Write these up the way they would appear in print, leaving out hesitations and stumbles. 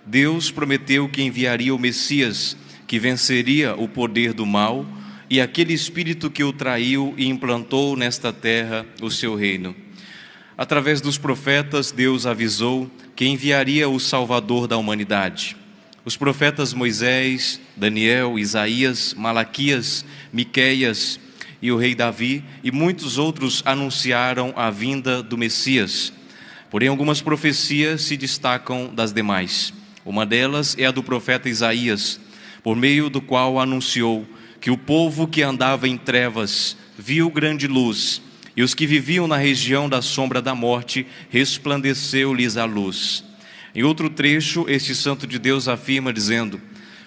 Deus prometeu que enviaria o Messias, que venceria o poder do mal e aquele espírito que o traiu e implantou nesta terra o seu reino. Através dos profetas, Deus avisou que enviaria o Salvador da humanidade. Os profetas Moisés, Daniel, Isaías, Malaquias, Miqueias e o rei Davi e muitos outros anunciaram a vinda do Messias. Porém, algumas profecias se destacam das demais. Uma delas é a do profeta Isaías, por meio do qual anunciou que o povo que andava em trevas viu grande luz, e os que viviam na região da sombra da morte resplandeceu-lhes a luz. Em outro trecho, este santo de Deus afirma dizendo: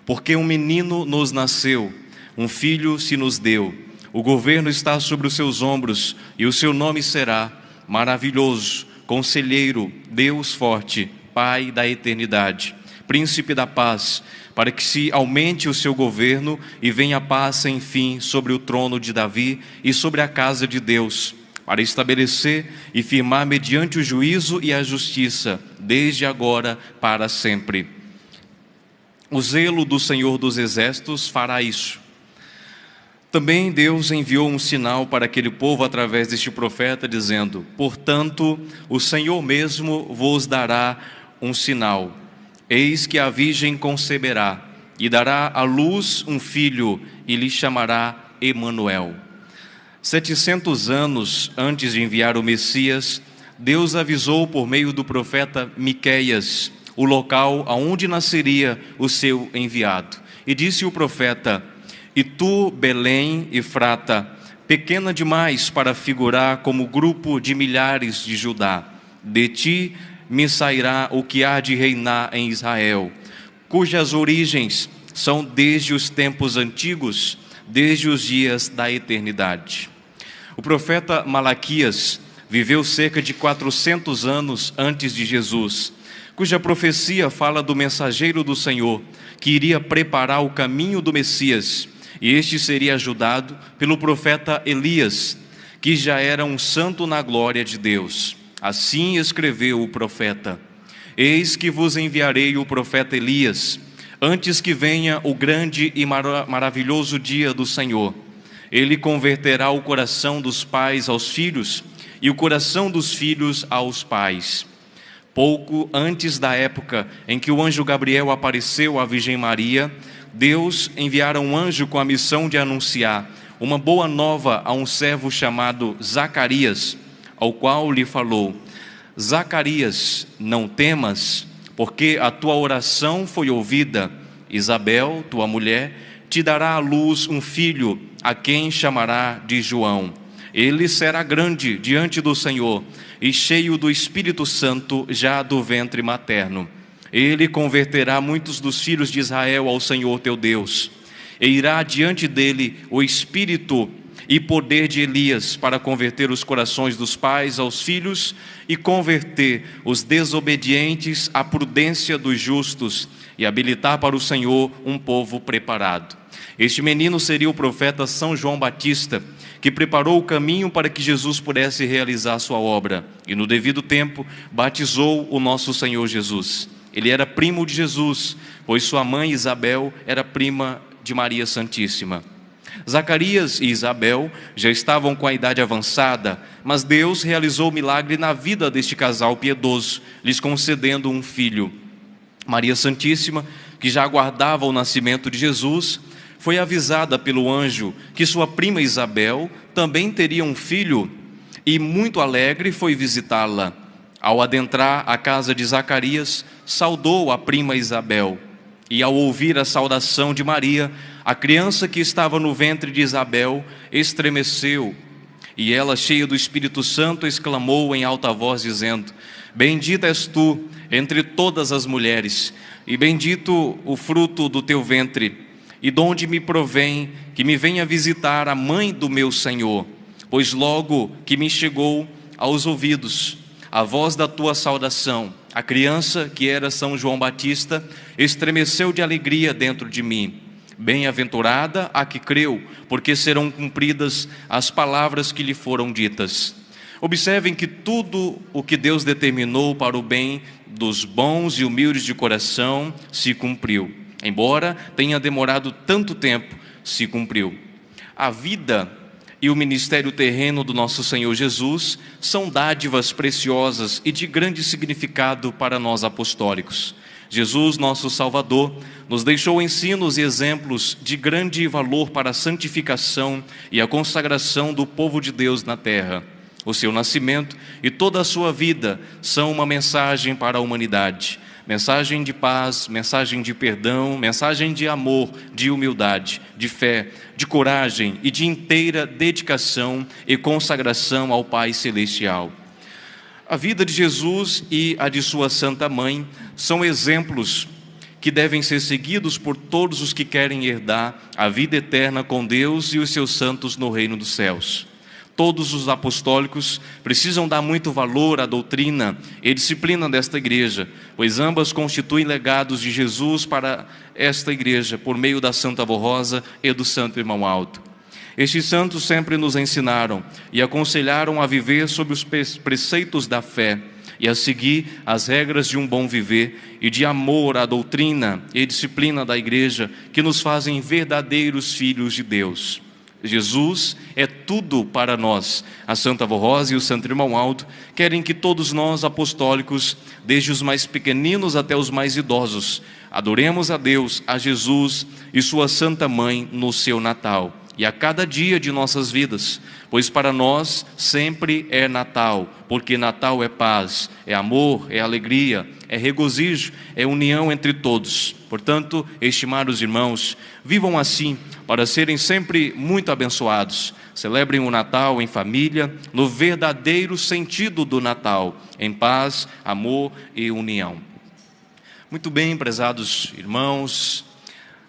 porque um menino nos nasceu, um filho se nos deu, o governo está sobre os seus ombros, e o seu nome será Maravilhoso, Conselheiro, Deus Forte, Pai da Eternidade, Príncipe da Paz, para que se aumente o seu governo e venha a paz sem fim sobre o trono de Davi e sobre a casa de Deus, para estabelecer e firmar mediante o juízo e a justiça, desde agora para sempre. O zelo do Senhor dos Exércitos fará isso. Também Deus enviou um sinal para aquele povo através deste profeta, dizendo: portanto, o Senhor mesmo vos dará um sinal. Eis que a virgem conceberá e dará à luz um filho e lhe chamará Emanuel. 700 anos antes de enviar o Messias, Deus avisou por meio do profeta Miqueias o local aonde nasceria o seu enviado. E disse o profeta: e tu, Belém Efrata, pequena demais para figurar como grupo de milhares de Judá, de ti me sairá o que há de reinar em Israel, cujas origens são desde os tempos antigos, desde os dias da eternidade. O profeta Malaquias viveu cerca de 400 anos antes de Jesus, cuja profecia fala do mensageiro do Senhor, que iria preparar o caminho do Messias, e este seria ajudado pelo profeta Elias, que já era um santo na glória de Deus. Assim escreveu o profeta: eis que vos enviarei o profeta Elias, antes que venha o grande e maravilhoso dia do Senhor. Ele converterá o coração dos pais aos filhos e o coração dos filhos aos pais. Pouco antes da época em que o anjo Gabriel apareceu à Virgem Maria, Deus enviara um anjo com a missão de anunciar uma boa nova a um servo chamado Zacarias, ao qual lhe falou: Zacarias, não temas, porque a tua oração foi ouvida. Isabel, tua mulher, te dará à luz um filho, a quem chamará de João. Ele será grande diante do Senhor e cheio do Espírito Santo já do ventre materno. Ele converterá muitos dos filhos de Israel ao Senhor teu Deus, e irá diante dele o Espírito e poder de Elias para converter os corações dos pais aos filhos e converter os desobedientes à prudência dos justos e habilitar para o Senhor um povo preparado. Este menino seria o profeta São João Batista, que preparou o caminho para que Jesus pudesse realizar sua obra e no devido tempo batizou o nosso Senhor Jesus. Ele era primo de Jesus, pois sua mãe Isabel era prima de Maria Santíssima. Zacarias e Isabel já estavam com a idade avançada, mas Deus realizou o milagre na vida deste casal piedoso, lhes concedendo um filho. Maria Santíssima, que já aguardava o nascimento de Jesus, foi avisada pelo anjo que sua prima Isabel também teria um filho e, muito alegre, foi visitá-la. Ao adentrar a casa de Zacarias, saudou a prima Isabel. E ao ouvir a saudação de Maria, a criança que estava no ventre de Isabel estremeceu. E ela, cheia do Espírito Santo, exclamou em alta voz, dizendo: bendita és tu entre todas as mulheres, e bendito o fruto do teu ventre. E donde me provém que me venha visitar a mãe do meu Senhor, pois logo que me chegou aos ouvidos a voz da tua saudação, a criança, que era São João Batista, estremeceu de alegria dentro de mim. Bem-aventurada a que creu, porque serão cumpridas as palavras que lhe foram ditas. Observem que tudo o que Deus determinou para o bem dos bons e humildes de coração se cumpriu. Embora tenha demorado tanto tempo, se cumpriu. A vida e o ministério terreno do nosso Senhor Jesus são dádivas preciosas e de grande significado para nós apostólicos. Jesus, nosso Salvador, nos deixou ensinos e exemplos de grande valor para a santificação e a consagração do povo de Deus na terra. O seu nascimento e toda a sua vida são uma mensagem para a humanidade. Mensagem de paz, mensagem de perdão, mensagem de amor, de humildade, de fé, de coragem e de inteira dedicação e consagração ao Pai Celestial. A vida de Jesus e a de sua Santa Mãe são exemplos que devem ser seguidos por todos os que querem herdar a vida eterna com Deus e os seus santos no reino dos céus. Todos os apostólicos precisam dar muito valor à doutrina e disciplina desta igreja, pois ambas constituem legados de Jesus para esta igreja, por meio da Santa Avó Rosa e do Santo Irmão Alto. Estes santos sempre nos ensinaram e aconselharam a viver sob os preceitos da fé e a seguir as regras de um bom viver e de amor à doutrina e disciplina da igreja, que nos fazem verdadeiros filhos de Deus. Jesus é tudo para nós. A Santa Avó Rosa e o Santo Irmão Alto querem que todos nós apostólicos, desde os mais pequeninos até os mais idosos, adoremos a Deus, a Jesus e sua Santa Mãe no seu Natal e a cada dia de nossas vidas, pois para nós sempre é Natal, porque Natal é paz, é amor, é alegria, é regozijo, é união entre todos. Portanto, estimados irmãos, vivam assim para serem sempre muito abençoados. Celebrem o Natal em família, no verdadeiro sentido do Natal, em paz, amor e união. Muito bem, prezados irmãos,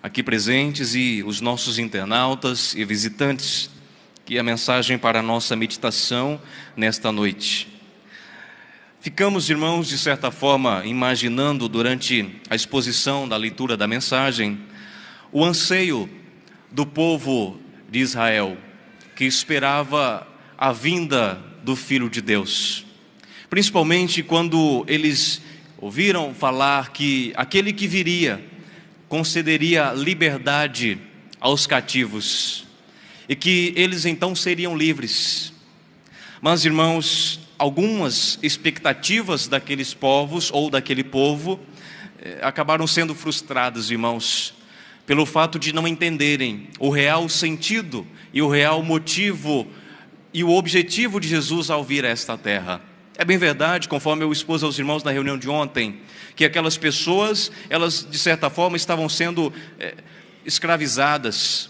aqui presentes e os nossos internautas e visitantes, que é a mensagem para a nossa meditação nesta noite. Ficamos, irmãos, de certa forma, imaginando durante a exposição da leitura da mensagem, o anseio do povo de Israel, que esperava a vinda do Filho de Deus. Principalmente quando eles ouviram falar que aquele que viria concederia liberdade aos cativos e que eles então seriam livres. Mas, irmãos, algumas expectativas daqueles povos ou daquele povo acabaram sendo frustradas, irmãos, pelo fato de não entenderem o real sentido e o real motivo e o objetivo de Jesus ao vir a esta terra. É bem verdade, conforme eu expus aos irmãos na reunião de ontem, que aquelas pessoas, elas de certa forma estavam sendo escravizadas,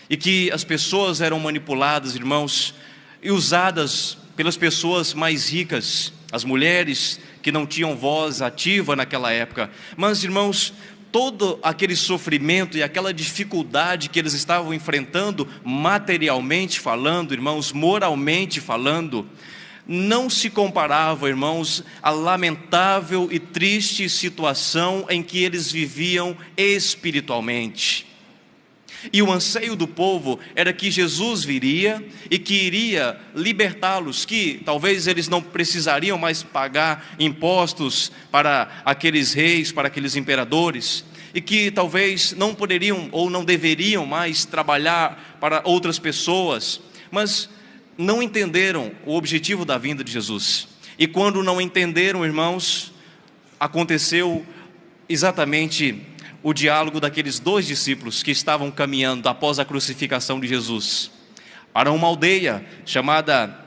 e que as pessoas eram manipuladas, irmãos, e usadas pelas pessoas mais ricas, as mulheres que não tinham voz ativa naquela época. Mas, irmãos, todo aquele sofrimento e aquela dificuldade que eles estavam enfrentando, materialmente falando, irmãos, moralmente falando, não se comparava, irmãos, à lamentável e triste situação em que eles viviam espiritualmente. E o anseio do povo era que Jesus viria e que iria libertá-los, que talvez eles não precisariam mais pagar impostos para aqueles reis, para aqueles imperadores, e que talvez não poderiam ou não deveriam mais trabalhar para outras pessoas, mas não entenderam o objetivo da vinda de Jesus. E quando não entenderam, irmãos, aconteceu exatamente o diálogo daqueles dois discípulos que estavam caminhando após a crucificação de Jesus para uma aldeia chamada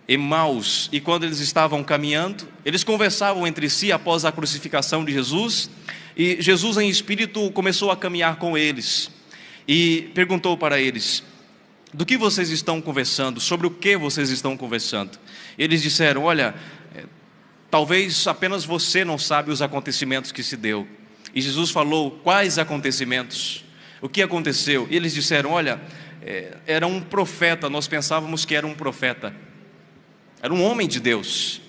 Emaús. E quando eles estavam caminhando, eles conversavam entre si após a crucificação de Jesus, e Jesus em espírito começou a caminhar com eles e perguntou para eles: do que vocês estão conversando? Sobre o que vocês estão conversando? Eles disseram: olha, talvez apenas você não sabe os acontecimentos que se deu. E Jesus falou: quais acontecimentos? O que aconteceu? E eles disseram: olha, era um profeta, nós pensávamos que era um profeta. Era um homem de Deus,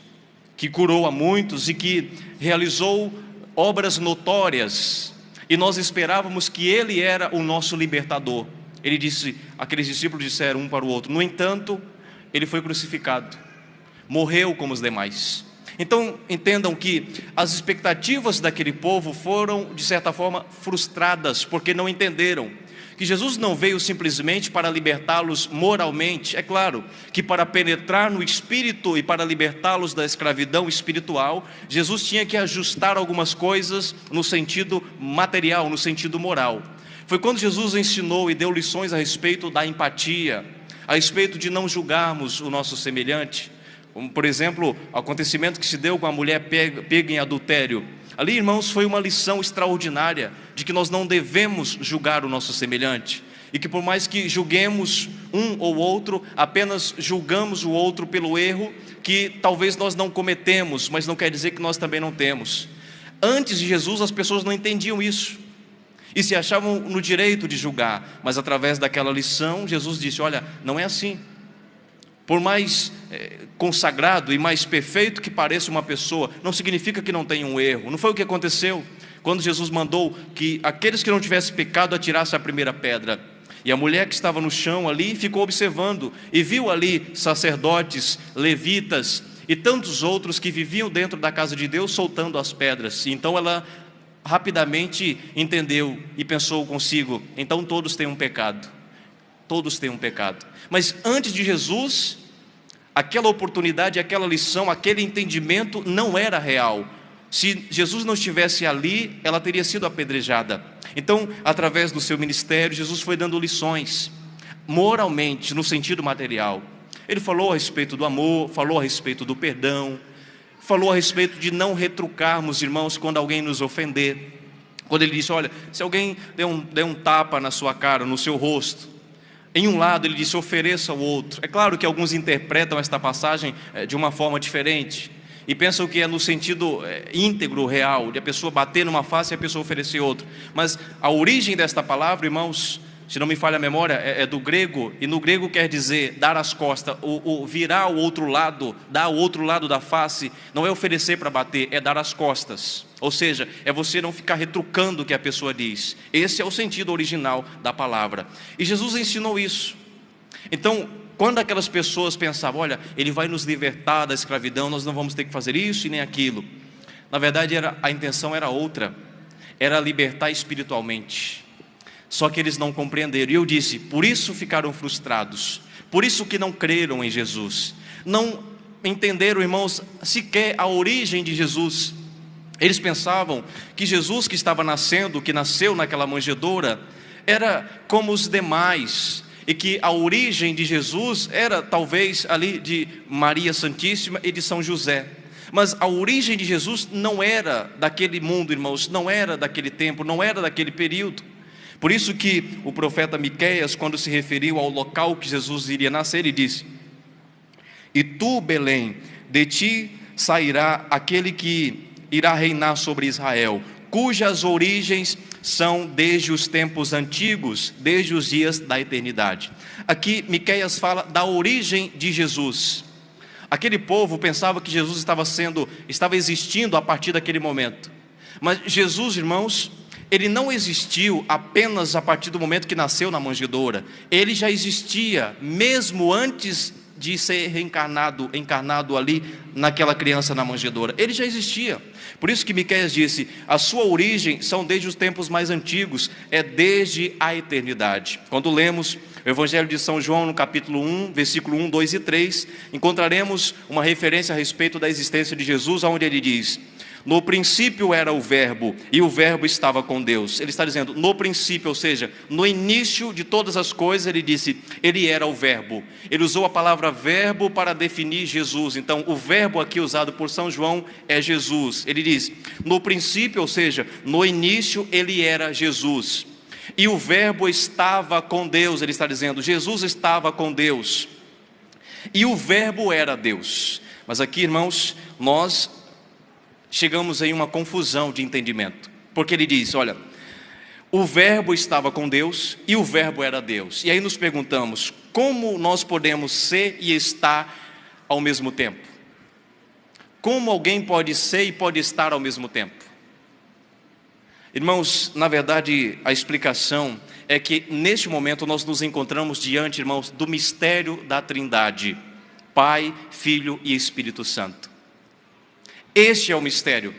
que curou a muitos e que realizou obras notórias. E nós esperávamos que ele era o nosso libertador. Ele disse, aqueles discípulos disseram um para o outro: no entanto, ele foi crucificado, morreu como os demais. Então entendam que as expectativas daquele povo foram, de certa forma, frustradas, porque não entenderam que Jesus não veio simplesmente para libertá-los moralmente. É claro que para penetrar no espírito e para libertá-los da escravidão espiritual, Jesus tinha que ajustar algumas coisas no sentido material, no sentido moral. Foi quando Jesus ensinou e deu lições a respeito da empatia, a respeito de não julgarmos o nosso semelhante, como por exemplo, o acontecimento que se deu com a mulher pega em adultério. Ali, irmãos, foi uma lição extraordinária de que nós não devemos julgar o nosso semelhante, e que por mais que julguemos um ou outro, apenas julgamos o outro pelo erro que talvez nós não cometemos, mas não quer dizer que nós também não temos. Antes de Jesus, as pessoas não entendiam isso e se achavam no direito de julgar, mas através daquela lição, Jesus disse: olha, não é assim. Por mais consagrado e mais perfeito que pareça uma pessoa, não significa que não tenha um erro. Não foi o que aconteceu quando Jesus mandou que aqueles que não tivessem pecado atirassem a primeira pedra. E a mulher que estava no chão ali ficou observando e viu ali sacerdotes, levitas e tantos outros que viviam dentro da casa de Deus soltando as pedras. E então ela rapidamente entendeu e pensou consigo: então todos têm um pecado. Todos têm um pecado. Mas antes de Jesus, aquela oportunidade, aquela lição, aquele entendimento não era real. Se Jesus não estivesse ali, ela teria sido apedrejada. Então, através do seu ministério, Jesus foi dando lições, moralmente, no sentido material. Ele falou a respeito do amor, falou a respeito do perdão, falou a respeito de não retrucarmos, irmãos, quando alguém nos ofender. Quando ele disse: olha, se alguém der um tapa na sua cara, no seu rosto, em um lado ele disse: ofereça ao outro. É claro que alguns interpretam esta passagem de uma forma diferente e pensam que é no sentido íntegro, real, de a pessoa bater numa face e a pessoa oferecer outra. Mas a origem desta palavra, irmãos, se não me falha a memória, é do grego, e no grego quer dizer dar as costas, virar o outro lado, dar o outro lado da face. Não é oferecer para bater, é dar as costas. Ou seja, é você não ficar retrucando o que a pessoa diz. Esse é o sentido original da palavra. E Jesus ensinou isso. Então, quando aquelas pessoas pensavam: olha, ele vai nos libertar da escravidão, nós não vamos ter que fazer isso e nem aquilo. Na verdade, a intenção era outra, era libertar espiritualmente. Só que eles não compreenderam. E eu disse: por isso ficaram frustrados, por isso que não creram em Jesus. Não entenderam, irmãos, sequer a origem de Jesus. Eles pensavam que Jesus que estava nascendo, que nasceu naquela manjedoura, era como os demais, e que a origem de Jesus era talvez ali de Maria Santíssima e de São José. Mas a origem de Jesus não era daquele mundo, irmãos, não era daquele tempo, não era daquele período. Por isso que o profeta Miqueias, quando se referiu ao local que Jesus iria nascer, ele disse: e tu, Belém, de ti sairá aquele que irá reinar sobre Israel, cujas origens são desde os tempos antigos, desde os dias da eternidade. Aqui Miqueias fala da origem de Jesus. Aquele povo pensava que Jesus estava existindo a partir daquele momento. Mas Jesus, irmãos, ele não existiu apenas a partir do momento que nasceu na manjedoura. Ele já existia mesmo antes de ser encarnado ali naquela criança na manjedoura. Ele já existia. Por isso que Miqueias disse: a sua origem são desde os tempos mais antigos, é desde a eternidade. Quando lemos o Evangelho de São João no capítulo 1, versículo 1, 2 e 3, encontraremos uma referência a respeito da existência de Jesus, onde ele diz: no princípio era o verbo, e o verbo estava com Deus. Ele está dizendo no princípio, ou seja, no início de todas as coisas, ele disse, ele era o verbo. Ele usou a palavra verbo para definir Jesus. Então o verbo aqui usado por São João é Jesus. Ele diz, no princípio, ou seja, no início ele era Jesus. E o verbo estava com Deus. Ele está dizendo, Jesus estava com Deus. E o verbo era Deus. Mas aqui, irmãos, nós chegamos em uma confusão de entendimento, porque ele diz, olha, o verbo estava com Deus e o verbo era Deus. E aí nos perguntamos, como nós podemos ser e estar ao mesmo tempo? Como alguém pode ser e pode estar ao mesmo tempo? Irmãos, na verdade a explicação é que neste momento nós nos encontramos diante, irmãos, do mistério da Trindade, Pai, Filho e Espírito Santo. Este é o mistério.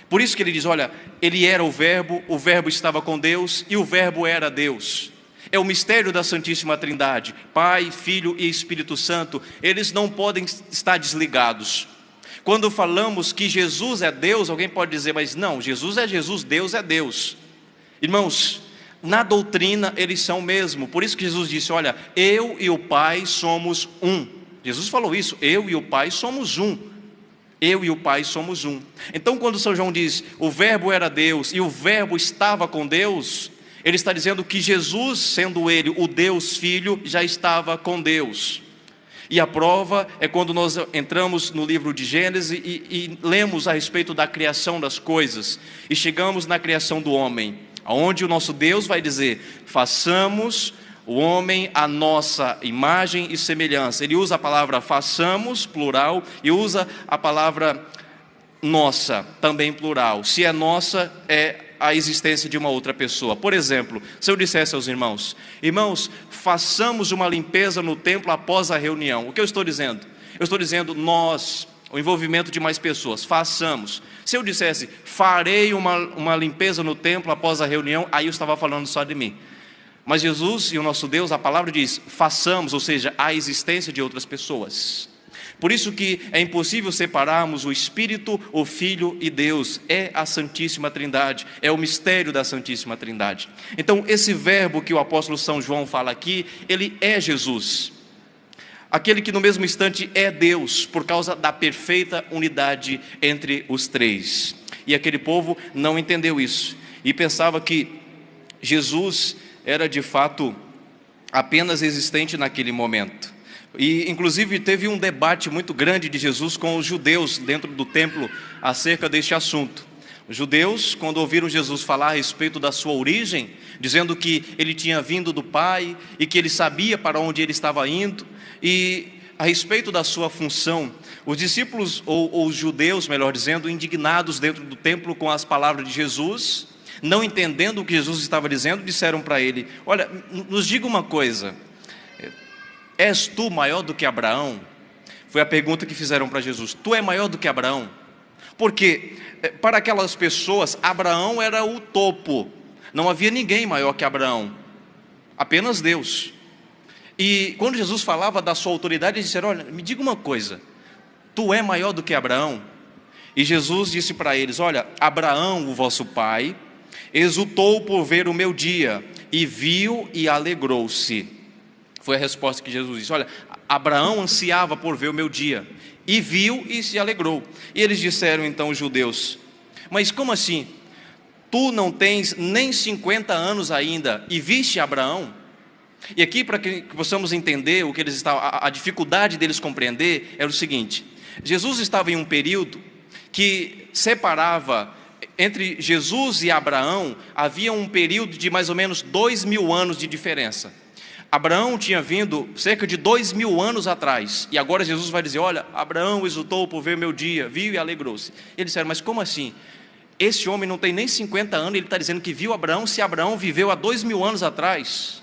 Por isso que ele diz, olha, ele era o verbo estava com Deus e o verbo era Deus. É o mistério da Santíssima Trindade, Pai, Filho e Espírito Santo, eles não podem estar desligados. Quando falamos que Jesus é Deus, alguém pode dizer, mas não, Jesus é Jesus, Deus é Deus. Irmãos, na doutrina eles são o mesmo, por isso que Jesus disse, olha, eu e o Pai somos um. Jesus falou isso, eu e o Pai somos um. Eu e o Pai somos um. Então quando São João diz, o verbo era Deus e o verbo estava com Deus, ele está dizendo que Jesus, sendo ele o Deus Filho, já estava com Deus. E a prova é quando nós entramos no livro de Gênesis e lemos a respeito da criação das coisas. E chegamos na criação do homem, onde o nosso Deus vai dizer, façamos o homem à nossa imagem e semelhança. Ele usa a palavra façamos, plural, e usa a palavra nossa, também plural. Se é nossa, é a existência de uma outra pessoa. Por exemplo, se eu dissesse aos irmãos, irmãos, façamos uma limpeza no templo após a reunião. O que eu estou dizendo? Eu estou dizendo nós, o envolvimento de mais pessoas, façamos. Se eu dissesse, farei uma limpeza no templo após a reunião, aí eu estava falando só de mim. Mas Jesus e o nosso Deus, a palavra diz, façamos, ou seja, a existência de outras pessoas. Por isso que é impossível separarmos o Espírito, o Filho e Deus. É a Santíssima Trindade, é o mistério da Santíssima Trindade. Então esse verbo que o apóstolo São João fala aqui, ele é Jesus. Aquele que no mesmo instante é Deus, por causa da perfeita unidade entre os três. E aquele povo não entendeu isso, e pensava que Jesus era de fato apenas existente naquele momento. E inclusive teve um debate muito grande de Jesus com os judeus dentro do templo acerca deste assunto. Os judeus, quando ouviram Jesus falar a respeito da sua origem, dizendo que ele tinha vindo do Pai e que ele sabia para onde ele estava indo, e a respeito da sua função, os discípulos, ou os judeus, melhor dizendo, indignados dentro do templo com as palavras de Jesus, não entendendo o que Jesus estava dizendo, disseram para ele, olha, nos diga uma coisa, és tu maior do que Abraão? Foi a pergunta que fizeram para Jesus. Tu é maior do que Abraão? Porque para aquelas pessoas, Abraão era o topo. Não havia ninguém maior que Abraão. Apenas Deus. E quando Jesus falava da sua autoridade, eles disseram, olha, me diga uma coisa. Tu é maior do que Abraão? E Jesus disse para eles, olha, Abraão, o vosso pai, exultou por ver o meu dia, e viu e alegrou-se. Foi a resposta que Jesus disse, olha, Abraão ansiava por ver o meu dia, e viu e se alegrou. E eles disseram então, os judeus, mas como assim? Tu não tens nem 50 anos ainda, e viste Abraão? E aqui, para que possamos entender o que eles estavam, a dificuldade deles compreender, era o seguinte, Jesus estava em um período que separava, entre Jesus e Abraão, havia um período de mais ou menos 2000 anos de diferença. Abraão tinha vindo cerca de 2000 anos atrás, e agora Jesus vai dizer, olha, Abraão exultou por ver meu dia, viu e alegrou-se. Eles disseram, mas como assim? Esse homem não tem nem 50 anos, ele está dizendo que viu Abraão, se Abraão viveu há 2000 anos atrás.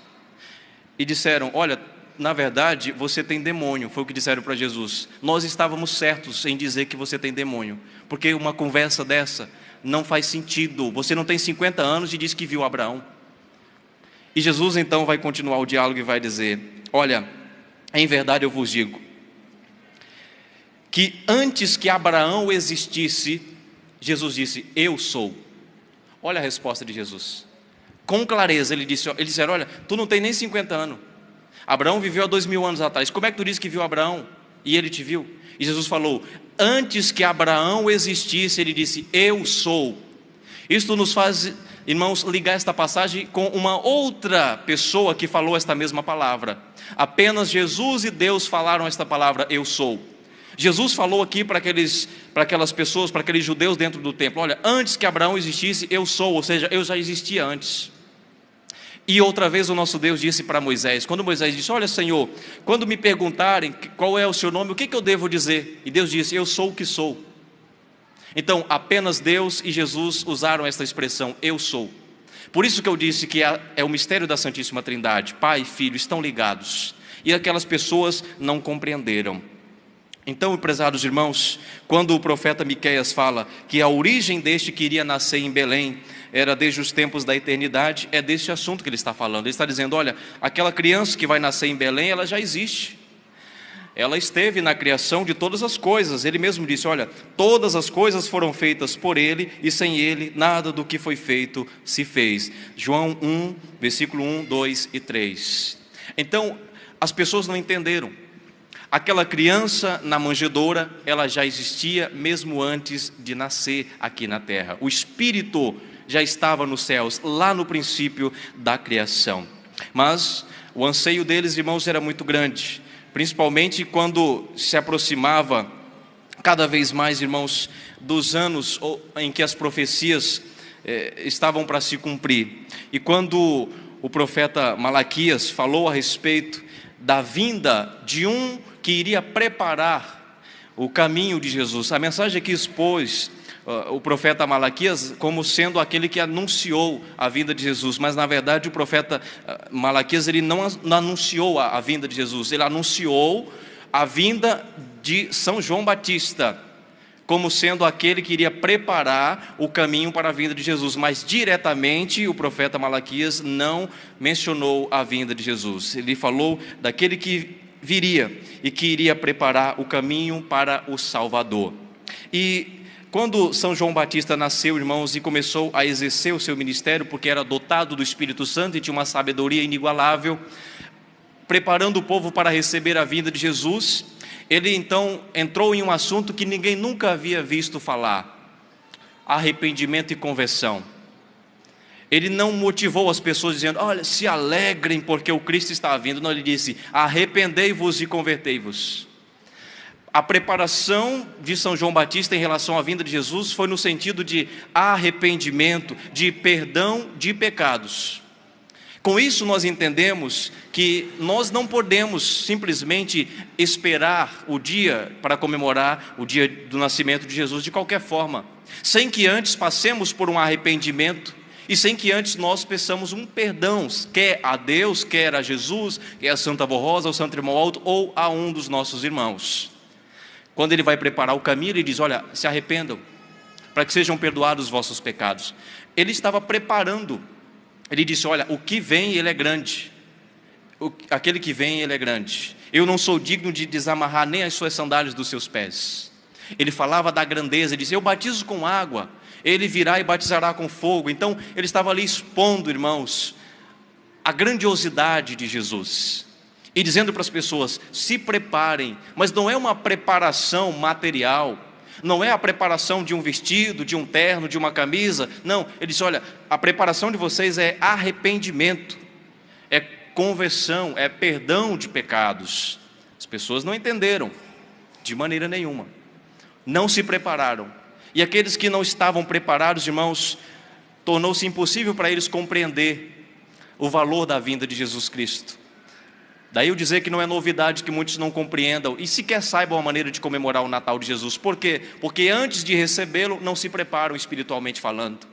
E disseram, olha, na verdade você tem demônio, foi o que disseram para Jesus. Nós estávamos certos em dizer que você tem demônio, porque uma conversa dessa não faz sentido. Você não tem 50 anos e diz que viu Abraão. E Jesus então vai continuar o diálogo e vai dizer, olha, em verdade eu vos digo, que antes que Abraão existisse, Jesus disse, eu sou. Olha a resposta de Jesus, com clareza, eles disseram, olha, tu não tem nem 50 anos, Abraão viveu há 2000 anos atrás, como é que tu disse que viu Abraão? E ele te viu? E Jesus falou, antes que Abraão existisse, ele disse, eu sou. Isto nos faz, irmãos, ligar esta passagem com uma outra pessoa que falou esta mesma palavra. Apenas Jesus e Deus falaram esta palavra, eu sou. Jesus falou aqui para aquelas pessoas, para aqueles judeus dentro do templo, olha, antes que Abraão existisse, eu sou, ou seja, eu já existia antes. E outra vez o nosso Deus disse para Moisés, quando Moisés disse, olha Senhor, quando me perguntarem qual é o seu nome, o que eu devo dizer? E Deus disse, eu sou o que sou. Então, apenas Deus e Jesus usaram esta expressão, eu sou. Por isso que eu disse que é o mistério da Santíssima Trindade, Pai e Filho estão ligados. E aquelas pessoas não compreenderam. Então, prezados irmãos, quando o profeta Miqueias fala que a origem deste que iria nascer em Belém era desde os tempos da eternidade, é desse assunto que ele está falando. Ele está dizendo, olha, aquela criança que vai nascer em Belém, ela já existe. Ela esteve na criação de todas as coisas. Ele mesmo disse, olha, todas as coisas foram feitas por ele, e sem ele nada do que foi feito se fez. João 1, versículo 1, 2 e 3. Então, as pessoas não entenderam. Aquela criança na manjedoura, ela já existia mesmo antes de nascer aqui na terra. O Espírito já estava nos céus, lá no princípio da criação. Mas o anseio deles, irmãos, era muito grande, principalmente quando se aproximava cada vez mais, irmãos, dos anos em que as profecias estavam para se cumprir. E quando o profeta Malaquias falou a respeito da vinda de um que iria preparar o caminho de Jesus, a mensagem que expôs o profeta Malaquias como sendo aquele que anunciou a vinda de Jesus, mas na verdade o profeta Malaquias ele não anunciou a vinda de Jesus, ele anunciou a vinda de São João Batista, como sendo aquele que iria preparar o caminho para a vinda de Jesus, mas diretamente o profeta Malaquias não mencionou a vinda de Jesus. Ele falou daquele que viria e que iria preparar o caminho para o Salvador. E quando São João Batista nasceu, irmãos, e começou a exercer o seu ministério, porque era dotado do Espírito Santo e tinha uma sabedoria inigualável, preparando o povo para receber a vinda de Jesus, ele então entrou em um assunto que ninguém nunca havia visto falar: arrependimento e conversão. Ele não motivou as pessoas dizendo, olha, se alegrem porque o Cristo está vindo. Não, ele disse, arrependei-vos e convertei-vos. A preparação de São João Batista em relação à vinda de Jesus foi no sentido de arrependimento, de perdão de pecados. Com isso nós entendemos que nós não podemos simplesmente esperar o dia para comemorar o dia do nascimento de Jesus de qualquer forma, sem que antes passemos por um arrependimento e sem que antes nós peçamos um perdão, quer a Deus, quer a Jesus, quer a Santa Avó Rosa, ou Santo Irmão Alto, ou a um dos nossos irmãos. Quando ele vai preparar o caminho, ele diz, olha, se arrependam, para que sejam perdoados os vossos pecados. Ele estava preparando, ele disse, olha, o que vem, ele é grande, aquele que vem, ele é grande. Eu não sou digno de desamarrar nem as suas sandálias dos seus pés. Ele falava da grandeza, ele disse, eu batizo com água, ele virá e batizará com fogo. Então, ele estava ali expondo, irmãos, a grandiosidade de Jesus. E dizendo para as pessoas, se preparem, mas não é uma preparação material, não é a preparação de um vestido, de um terno, de uma camisa, não, ele disse, olha, a preparação de vocês é arrependimento, é conversão, é perdão de pecados. As pessoas não entenderam, de maneira nenhuma, não se prepararam, e aqueles que não estavam preparados, irmãos, tornou-se impossível para eles compreender o valor da vinda de Jesus Cristo. Daí eu dizer que não é novidade que muitos não compreendam e sequer saibam a maneira de comemorar o Natal de Jesus. Por quê? Porque antes de recebê-lo não se preparam espiritualmente falando,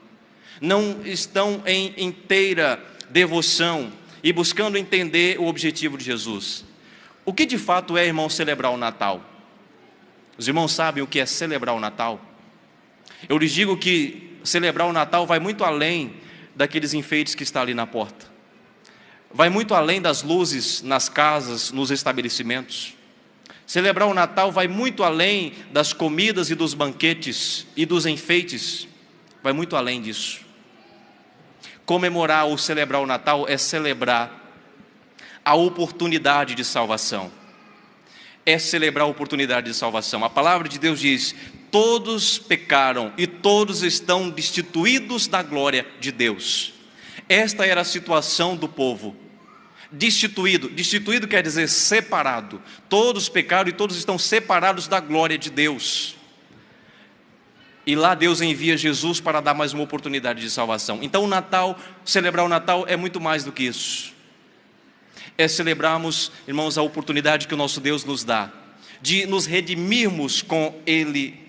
não estão em inteira devoção e buscando entender o objetivo de Jesus. O que de fato é, irmão, celebrar o Natal? Os irmãos sabem o que é celebrar o Natal? Eu lhes digo que celebrar o Natal vai muito além daqueles enfeites que estão ali na porta. Vai muito além das luzes nas casas, nos estabelecimentos. Celebrar o Natal vai muito além das comidas e dos banquetes e dos enfeites. Vai muito além disso. Comemorar ou celebrar o Natal é celebrar a oportunidade de salvação. É celebrar a oportunidade de salvação. A palavra de Deus diz, todos pecaram e todos estão destituídos da glória de Deus. Esta era a situação do povo. Destituído quer dizer separado. Todos pecaram e todos estão separados da glória de Deus. E lá Deus envia Jesus para dar mais uma oportunidade de salvação. Então o Natal, celebrar o Natal é muito mais do que isso. É celebrarmos, irmãos, a oportunidade que o nosso Deus nos dá de nos redimirmos com Ele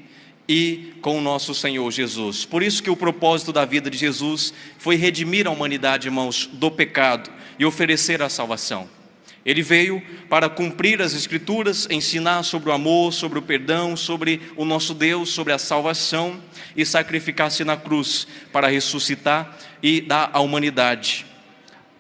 e com o nosso Senhor Jesus. Por isso que o propósito da vida de Jesus foi redimir a humanidade, irmãos, do pecado e oferecer a salvação. Ele veio para cumprir as Escrituras, ensinar sobre o amor, sobre o perdão, sobre o nosso Deus, sobre a salvação, e sacrificar-se na cruz para ressuscitar e dar à humanidade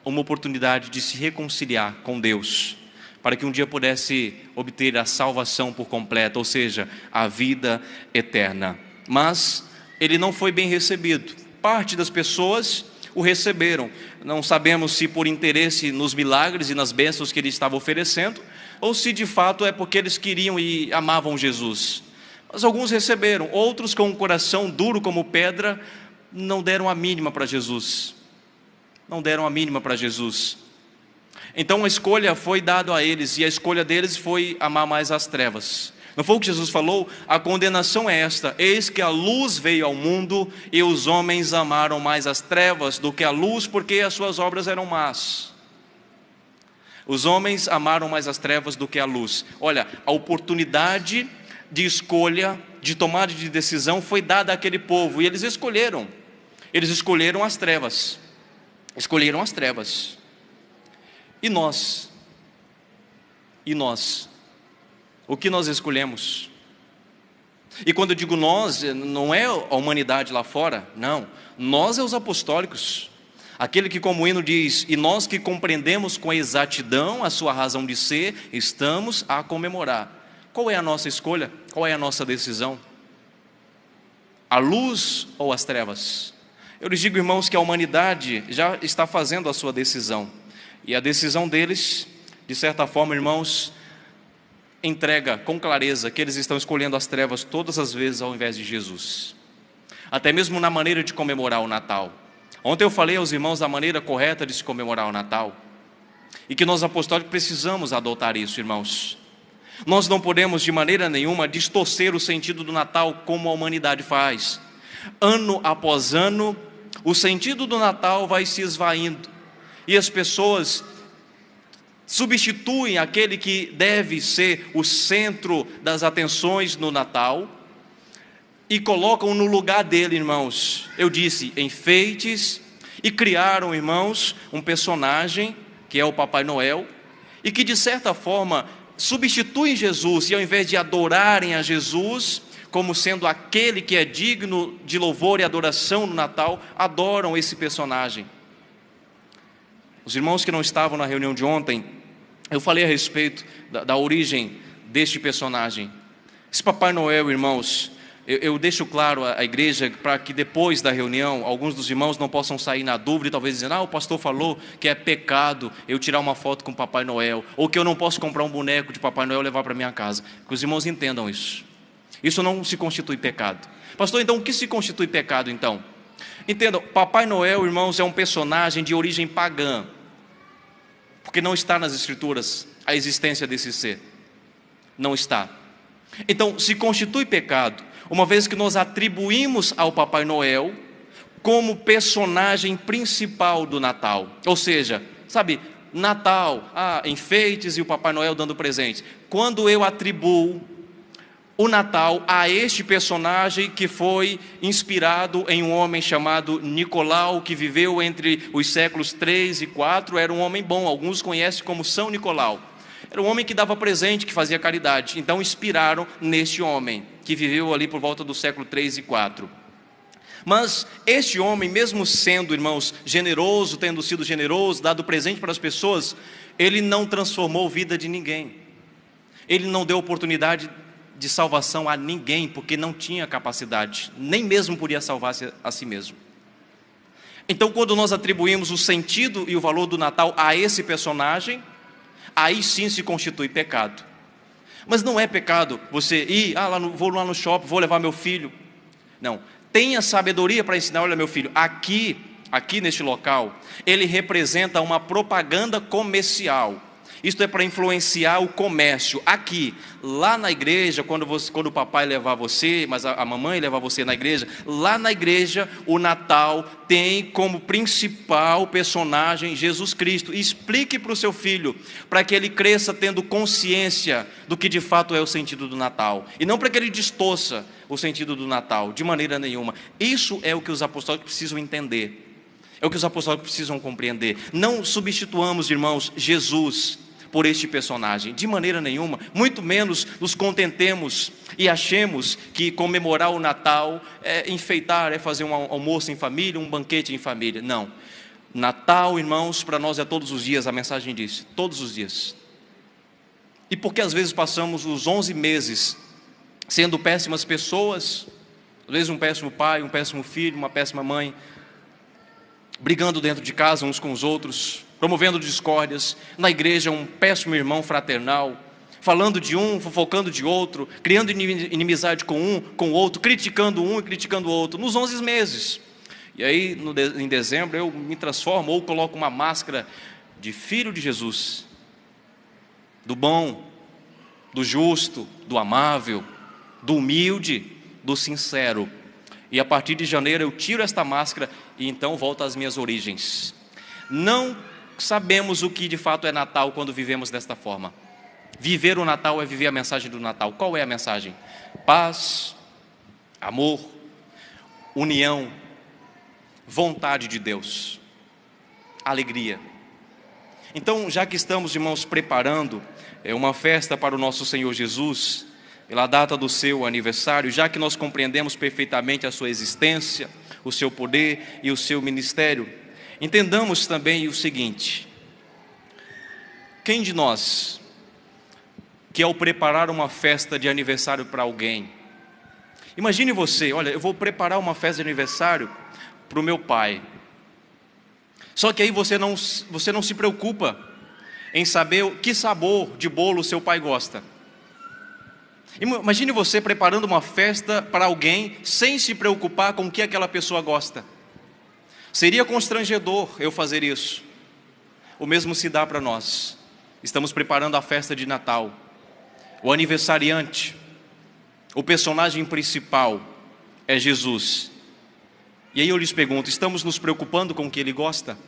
uma oportunidade de se reconciliar com Deus, para que um dia pudesse obter a salvação por completo, ou seja, a vida eterna. Mas ele não foi bem recebido. Parte das pessoas o receberam. Não sabemos se por interesse nos milagres e nas bênçãos que ele estava oferecendo, ou se de fato é porque eles queriam e amavam Jesus. Mas alguns receberam, outros com um coração duro como pedra, não deram a mínima para Jesus. Não deram a mínima para Jesus. Então a escolha foi dada a eles, e a escolha deles foi amar mais as trevas. Não foi o que Jesus falou? A condenação é esta: eis que a luz veio ao mundo, e os homens amaram mais as trevas do que a luz, porque as suas obras eram más. Os homens amaram mais as trevas do que a luz. Olha, a oportunidade de escolha, de tomada de decisão foi dada àquele povo, e eles escolheram. Eles escolheram as trevas. Escolheram as trevas. E nós? E nós? O que nós escolhemos? E quando eu digo nós, não é a humanidade lá fora, não. Nós é os apostólicos. Aquele que, como o hino diz, e nós que compreendemos com exatidão a sua razão de ser, estamos a comemorar. Qual é a nossa escolha? Qual é a nossa decisão? A luz ou as trevas? Eu lhes digo, irmãos, que a humanidade já está fazendo a sua decisão. E a decisão deles, de certa forma, irmãos, entrega com clareza que eles estão escolhendo as trevas todas as vezes ao invés de Jesus. Até mesmo na maneira de comemorar o Natal. Ontem eu falei aos irmãos da maneira correta de se comemorar o Natal. E que nós apostólicos precisamos adotar isso, irmãos. Nós não podemos de maneira nenhuma distorcer o sentido do Natal como a humanidade faz. Ano após ano, o sentido do Natal vai se esvaindo. E as pessoas substituem aquele que deve ser o centro das atenções no Natal e colocam no lugar dele, irmãos, eu disse, enfeites, e criaram, irmãos, um personagem que é o Papai Noel, e que de certa forma substituem Jesus, e ao invés de adorarem a Jesus como sendo aquele que é digno de louvor e adoração no Natal, adoram esse personagem. Os irmãos que não estavam na reunião de ontem, eu falei a respeito da origem deste personagem. Esse Papai Noel, irmãos, eu deixo claro à igreja para que depois da reunião, alguns dos irmãos não possam sair na dúvida e talvez dizendo, o pastor falou que é pecado eu tirar uma foto com o Papai Noel, ou que eu não posso comprar um boneco de Papai Noel e levar para minha casa. Que os irmãos entendam isso. Isso não se constitui pecado. Pastor, então o que se constitui pecado então? Entendam, Papai Noel, irmãos, é um personagem de origem pagã. Porque não está nas Escrituras a existência desse ser. Não está. Então, se constitui pecado, uma vez que nós atribuímos ao Papai Noel como personagem principal do Natal. Ou seja, sabe, Natal, enfeites e o Papai Noel dando presentes. Quando eu atribuo o Natal a este personagem que foi inspirado em um homem chamado Nicolau, que viveu entre os séculos 3 e 4, era um homem bom, alguns conhecem como São Nicolau. Era um homem que dava presente, que fazia caridade. Então inspiraram neste homem, que viveu ali por volta do século 3 e 4. Mas este homem, mesmo sendo, irmãos, generoso, tendo sido generoso, dado presente para as pessoas, ele não transformou a vida de ninguém. Ele não deu oportunidade de salvação a ninguém, porque não tinha capacidade, nem mesmo podia salvar-se a si mesmo. Então, quando nós atribuímos o sentido e o valor do Natal a esse personagem, aí sim se constitui pecado. Mas não é pecado você ir, vou lá no shopping, vou levar meu filho. Não, tenha sabedoria para ensinar, olha meu filho, aqui neste local, ele representa uma propaganda comercial. Isto é para influenciar o comércio. Aqui, lá na igreja, quando o papai levar você, mas a mamãe levar você na igreja, lá na igreja o Natal tem como principal personagem Jesus Cristo. E explique para o seu filho, para que ele cresça tendo consciência do que de fato é o sentido do Natal. E não para que ele distorça o sentido do Natal, de maneira nenhuma. Isso é o que os apóstolos precisam entender. É o que os apóstolos precisam compreender. Não substituamos, irmãos, Jesus por este personagem, de maneira nenhuma, muito menos nos contentemos e achemos que comemorar o Natal é enfeitar, é fazer um almoço em família, um banquete em família. Não. Natal, irmãos, para nós é todos os dias, a mensagem diz, todos os dias. E porque às vezes passamos os 11 meses sendo péssimas pessoas, às vezes um péssimo pai, um péssimo filho, uma péssima mãe, brigando dentro de casa uns com os outros, promovendo discórdias, na igreja um péssimo irmão fraternal, falando de um, fofocando de outro, criando inimizade com um, com o outro, criticando um e criticando o outro, nos 11 meses. E aí, em dezembro, eu me transformo ou coloco uma máscara de filho de Jesus, do bom, do justo, do amável, do humilde, do sincero. E a partir de janeiro eu tiro esta máscara e então volto às minhas origens. Não sabemos o que de fato é Natal quando vivemos desta forma. Viver o Natal é viver a mensagem do Natal. Qual é a mensagem? Paz, amor, união, vontade de Deus, alegria. Então, já que estamos, irmãos, preparando uma festa para o nosso Senhor Jesus, pela data do seu aniversário, já que nós compreendemos perfeitamente a sua existência, o seu poder e o seu ministério, entendamos também o seguinte: quem de nós, que ao preparar uma festa de aniversário para alguém, imagine você, olha, eu vou preparar uma festa de aniversário para o meu pai, só que aí você não se preocupa em saber que sabor de bolo seu pai gosta. Imagine você preparando uma festa para alguém sem se preocupar com o que aquela pessoa gosta. Seria constrangedor eu fazer isso. O mesmo se dá para nós. Estamos preparando a festa de Natal. O aniversariante, o personagem principal é Jesus. E aí eu lhes pergunto, estamos nos preocupando com o que Ele gosta?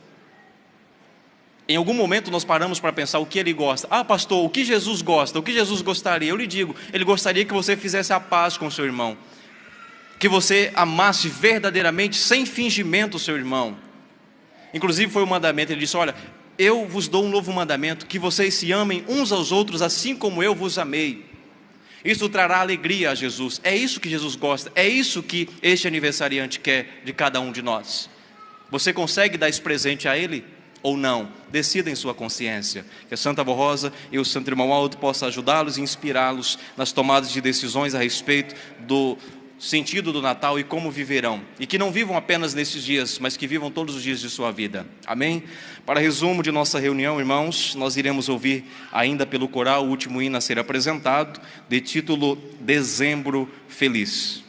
Em algum momento nós paramos para pensar o que Ele gosta. Ah, pastor, o que Jesus gosta? O que Jesus gostaria? Eu lhe digo, Ele gostaria que você fizesse a paz com o seu irmão, que você amasse verdadeiramente, sem fingimento, o seu irmão. Inclusive foi o mandamento, Ele disse, olha, eu vos dou um novo mandamento, que vocês se amem uns aos outros, assim como eu vos amei. Isso trará alegria a Jesus. É isso que Jesus gosta, é isso que este aniversariante quer de cada um de nós. Você consegue dar esse presente a Ele ou não? Decida em sua consciência. Que a Santa Avó Rosa e o Santo Irmão Aldo possam ajudá-los e inspirá-los nas tomadas de decisões a respeito do sentido do Natal e como viverão. E que não vivam apenas nesses dias, mas que vivam todos os dias de sua vida. Amém? Para resumo de nossa reunião, irmãos, nós iremos ouvir ainda pelo coral o último hino a ser apresentado, de título Dezembro Feliz.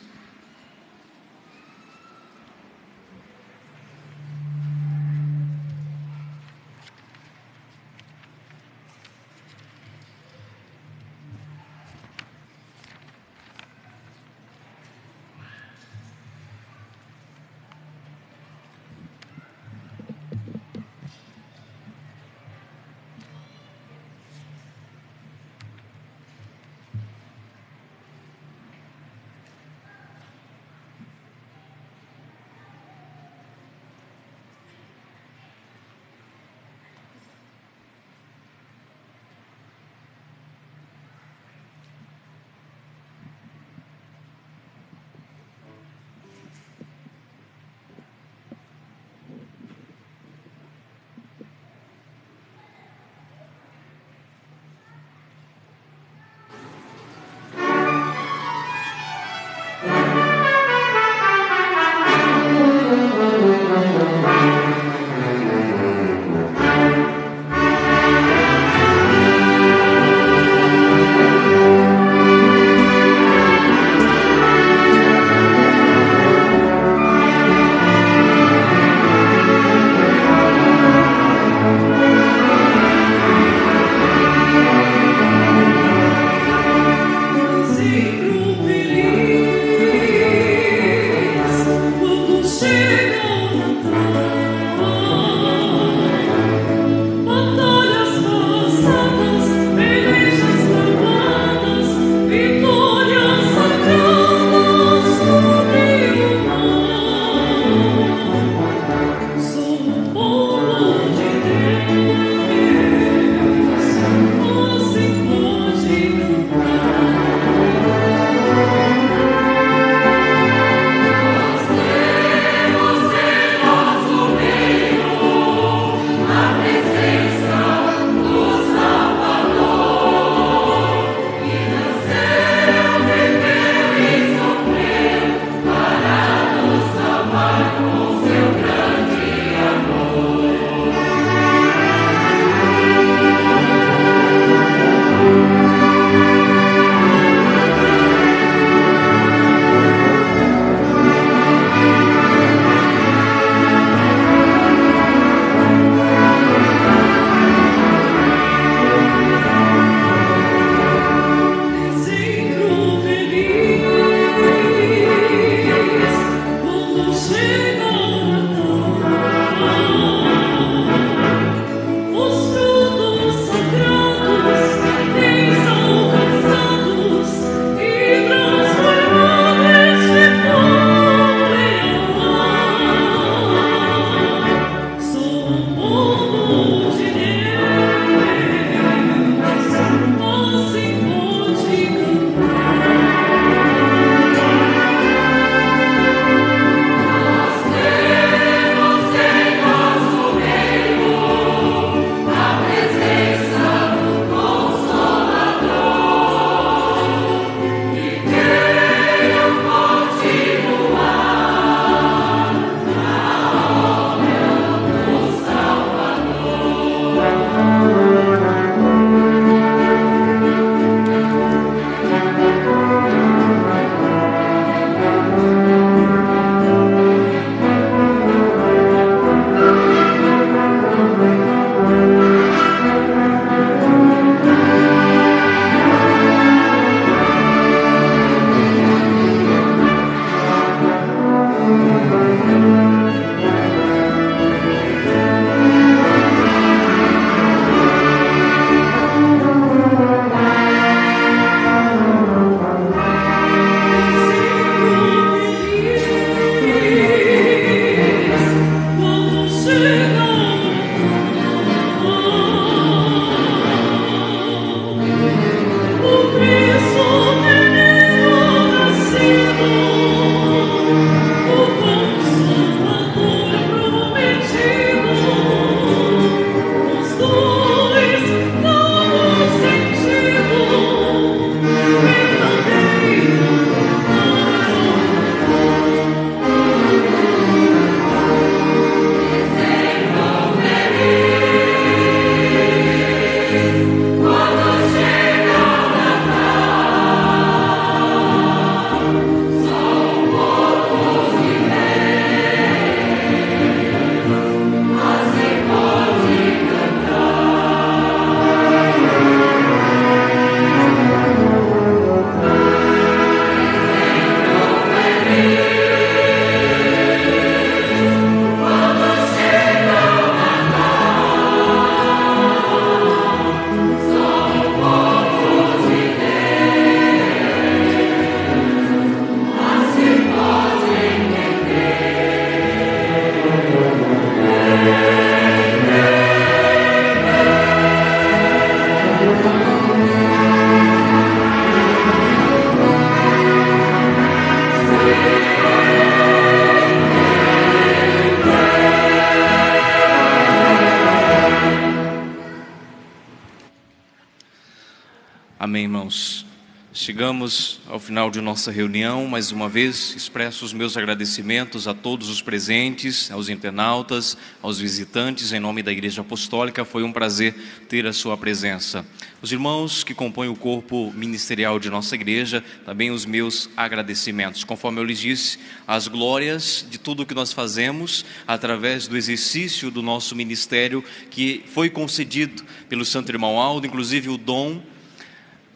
Amém, irmãos. Chegamos ao final de nossa reunião. Mais uma vez, expresso os meus agradecimentos a todos os presentes, aos internautas, aos visitantes, em nome da Igreja Apostólica. Foi um prazer ter a sua presença. Os irmãos que compõem o corpo ministerial de nossa igreja, também os meus agradecimentos. Conforme eu lhes disse, as glórias de tudo que nós fazemos através do exercício do nosso ministério, que foi concedido pelo Santo Irmão Aldo, inclusive o dom,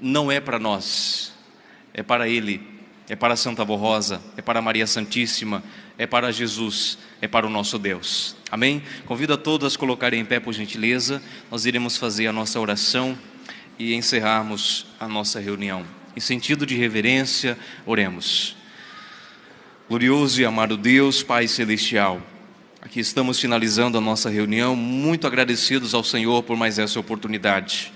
não é para nós, é para Ele, é para Santa Avó Rosa, é para Maria Santíssima, é para Jesus, é para o nosso Deus. Amém? Convido a todos a se colocarem em pé, por gentileza. Nós iremos fazer a nossa oração e encerrarmos a nossa reunião. Em sentido de reverência, oremos. Glorioso e amado Deus, Pai Celestial, aqui estamos finalizando a nossa reunião, muito agradecidos ao Senhor por mais essa oportunidade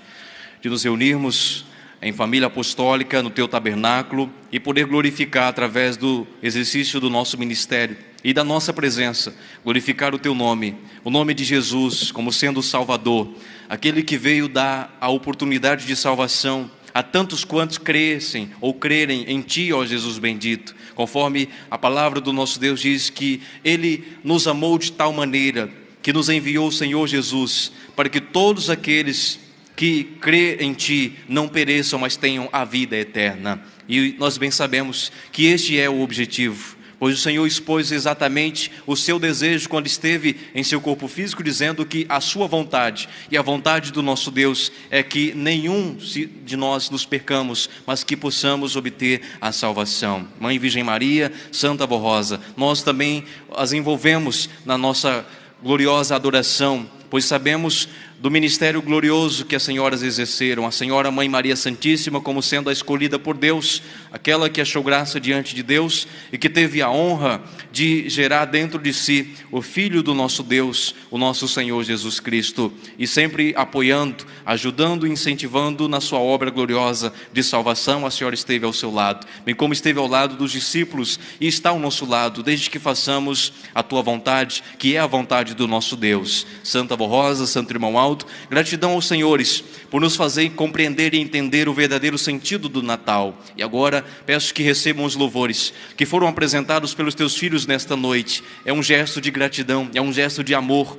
de nos reunirmos em família apostólica, no Teu tabernáculo, e poder glorificar através do exercício do nosso ministério e da nossa presença, glorificar o Teu nome, o nome de Jesus como sendo o Salvador, aquele que veio dar a oportunidade de salvação a tantos quantos crescem ou crerem em Ti, ó Jesus bendito, conforme a palavra do nosso Deus diz que Ele nos amou de tal maneira que nos enviou o Senhor Jesus, para que todos aqueles que crê em Ti não pereçam, mas tenham a vida eterna. E nós bem sabemos que este é o objetivo, pois o Senhor expôs exatamente o seu desejo quando esteve em seu corpo físico, dizendo que a sua vontade e a vontade do nosso Deus é que nenhum de nós nos percamos, mas que possamos obter a salvação. Mãe Virgem Maria, Santa Avó Rosa, nós também as envolvemos na nossa gloriosa adoração, pois sabemos do ministério glorioso que as senhoras exerceram, a Senhora Mãe Maria Santíssima como sendo a escolhida por Deus, aquela que achou graça diante de Deus e que teve a honra de gerar dentro de si o Filho do nosso Deus, o nosso Senhor Jesus Cristo, e sempre apoiando, ajudando e incentivando na sua obra gloriosa de salvação. A Senhora esteve ao seu lado, bem como esteve ao lado dos discípulos e está ao nosso lado, desde que façamos a Tua vontade, que é a vontade do nosso Deus. Santa Avó Rosa, Santo Irmão Aldo, gratidão aos senhores por nos fazer compreender e entender o verdadeiro sentido do Natal. E agora peço que recebam os louvores que foram apresentados pelos Teus filhos nesta noite. É um gesto de gratidão, é um gesto de amor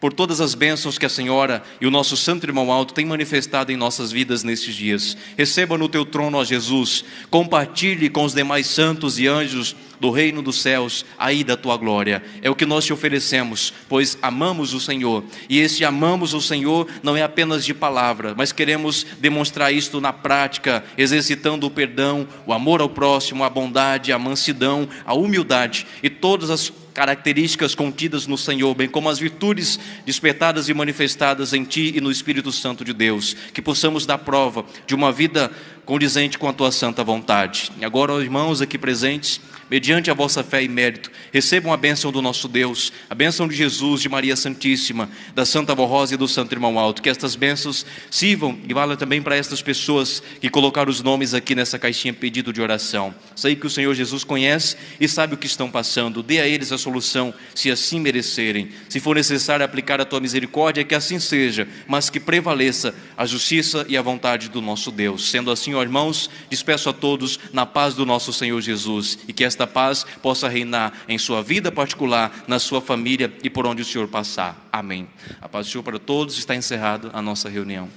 por todas as bênçãos que a Senhora e o nosso Santo Irmão Aldo têm manifestado em nossas vidas nestes dias. Receba no Teu trono, ó Jesus, compartilhe com os demais santos e anjos do reino dos céus, aí da Tua glória. É o que nós Te oferecemos, pois amamos o Senhor. E esse amamos o Senhor não é apenas de palavra, mas queremos demonstrar isto na prática, exercitando o perdão, o amor ao próximo, a bondade, a mansidão, a humildade e todas as características contidas no Senhor, bem como as virtudes despertadas e manifestadas em Ti e no Espírito Santo de Deus, que possamos dar prova de uma vida condizente com a Tua santa vontade. E agora, irmãos aqui presentes, mediante a vossa fé e mérito, recebam a bênção do nosso Deus, a bênção de Jesus, de Maria Santíssima, da Santa Avó Rosa e do Santo Irmão Aldo. Que estas bênçãos sirvam e valham também para estas pessoas que colocaram os nomes aqui nessa caixinha pedido de oração. Sei que o Senhor Jesus conhece e sabe o que estão passando. Dê a eles a solução, se assim merecerem. Se for necessário aplicar a Tua misericórdia, que assim seja, mas que prevaleça a justiça e a vontade do nosso Deus. Sendo assim, ó irmãos, despeço a todos na paz do nosso Senhor Jesus, e que esta paz possa reinar em sua vida particular, na sua família e por onde o Senhor passar. Amém. A paz do Senhor para todos. Está encerrada a nossa reunião.